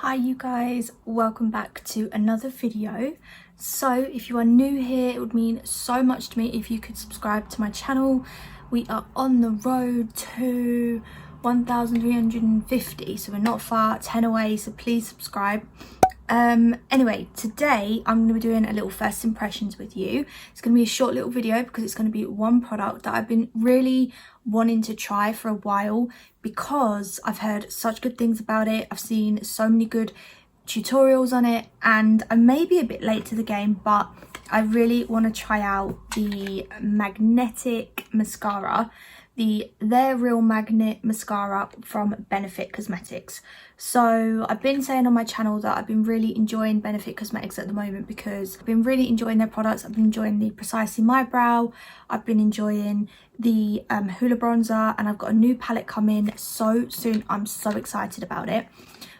Hi you guys, welcome back to another video. So if you are new here, it would mean so much to me if you could subscribe to my channel. We are on the road to 1,350, so we're not far, 10 away, so please subscribe. Anyway, today I'm going to be doing a little first impressions with you. It's going to be a short little video because it's going to be one product that I've been really wanting to try for a while because I've heard such good things about it. I've seen so many good tutorials on it and I may be a bit late to the game, but I really want to try out the magnetic mascara, the They're Real Magnet mascara from Benefit Cosmetics. So I've been saying on my channel that I've been really enjoying Benefit Cosmetics at the moment because I've been really enjoying their products. I've been enjoying the Precisely My Brow, I've been enjoying the Hoola bronzer, and I've got a new palette coming so soon. I'm so excited about it.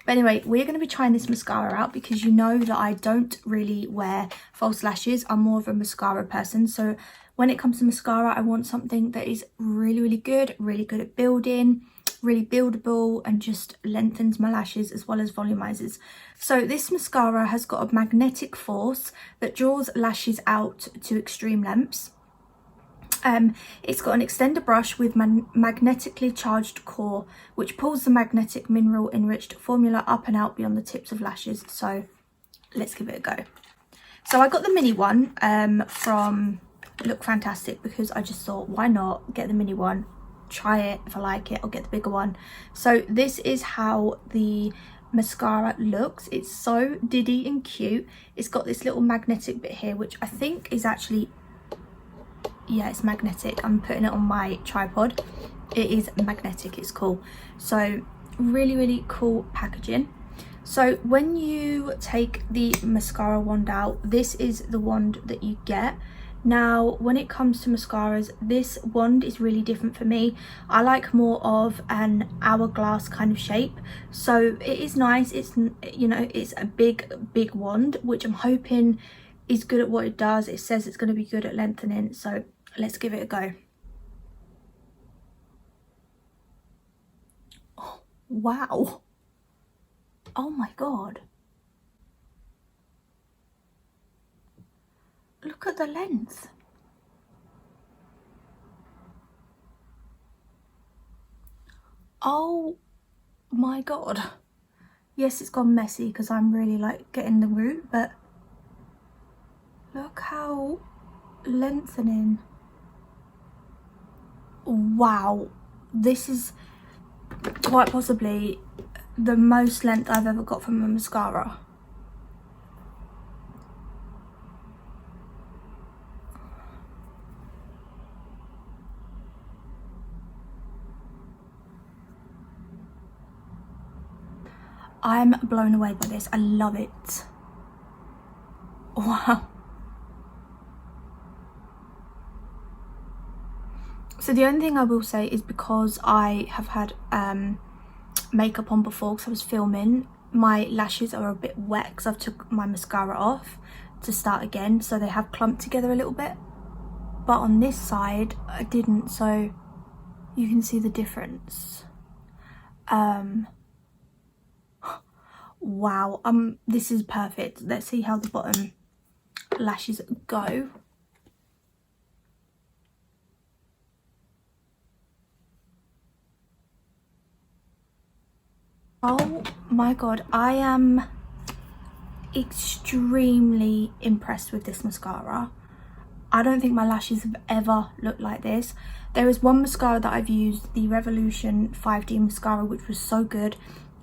But anyway, we're going to be trying this mascara out because you know that I don't really wear false lashes. I'm more of a mascara person. So when it comes to mascara, I want something that is really good at building, really buildable, and just lengthens my lashes as well as volumizes. So this mascara has got a magnetic force that draws lashes out to extreme lengths. It's got an extender brush with magnetically charged core, which pulls the magnetic mineral enriched formula up and out beyond the tips of lashes. So let's give it a go. So I got the mini one from Look Fantastic because I just thought, why not get the mini one, try it, if I like it I'll get the bigger one. So this is how the mascara looks. It's so diddy and cute. It's got this little magnetic bit here, which I think is actually, yeah, it's magnetic. I'm putting it on my tripod. It is magnetic, it's cool. So really cool packaging. So when you take the mascara wand out, this is the wand that you get. Now when it comes to mascaras, this wand is really different for me. I like more of an hourglass kind of shape, so it is nice. It's, you know, it's a big wand, which I'm hoping is good at what it does. It says it's going to be good at lengthening, so let's give it a go. Oh, wow. Oh my god. Look at the length. Oh my god. Yes, it's gone messy because I'm really like getting the root, but look how lengthening. Wow, this is quite possibly the most length I've ever got from a mascara. I'm blown away by this. I love it. Wow. So the only thing I will say is because I have had makeup on before because I was filming, my lashes are a bit wet because I've took my mascara off to start again, so they have clumped together a little bit. But on this side I didn't, so you can see the difference. Wow, this is perfect. Let's see how the bottom lashes go. Oh my god, I am extremely impressed with this mascara. I don't think my lashes have ever looked like this. There is one mascara that I've used, the Revolution 5D mascara, which was so good,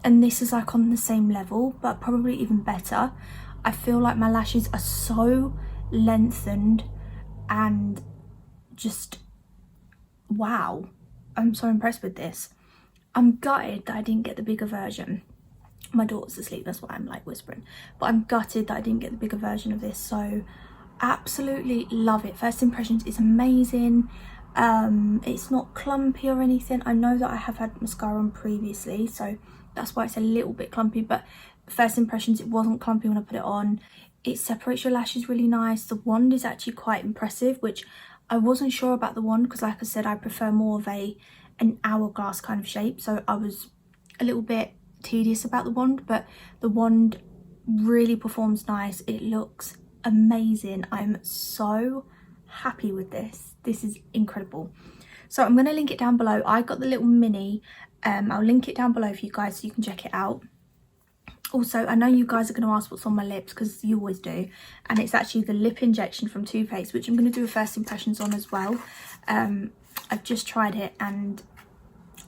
and this is like on the same level but probably even better. I feel like my lashes are so lengthened and just wow. I'm so impressed with this. I'm gutted that I didn't get the bigger version. My daughter's asleep, that's why I'm like whispering, but I'm gutted that I didn't get the bigger version of this. So absolutely love it. First impressions is amazing. It's not clumpy or anything. I know that I have had mascara on previously, so that's why it's a little bit clumpy, but first impressions, it wasn't clumpy when I put it on. It separates your lashes really nice. The wand is actually quite impressive, which I wasn't sure about the wand because, like I said, I prefer more of an hourglass kind of shape, so I was a little bit tedious about the wand, but the wand really performs nice. It looks amazing. I'm so happy with this. This is incredible. So I'm going to link it down below. I got the little mini. I'll link it down below for you guys so you can check it out. Also, I know you guys are going to ask what's on my lips, because you always do, and it's actually the lip injection from Too Faced, which I'm going to do a first impressions on as well. I've just tried it and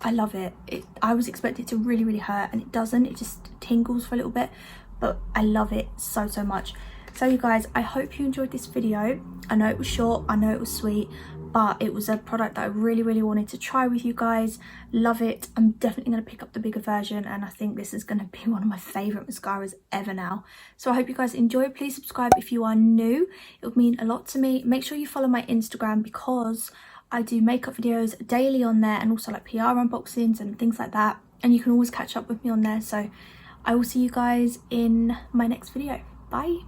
I love it. I was expecting it to really hurt, and it doesn't. It just tingles for a little bit, but I love it so much. So you guys, I hope you enjoyed this video. I know it was short, I know it was sweet, but it was a product that I really wanted to try with you guys. Love it. I'm definitely going to pick up the bigger version, and I think this is going to be one of my favourite mascaras ever now. So I hope you guys enjoy. Please subscribe if you are new. It would mean a lot to me. Make sure you follow my Instagram, because I do makeup videos daily on there, and also like PR unboxings and things like that, and you can always catch up with me on there. So I will see you guys in my next video. Bye.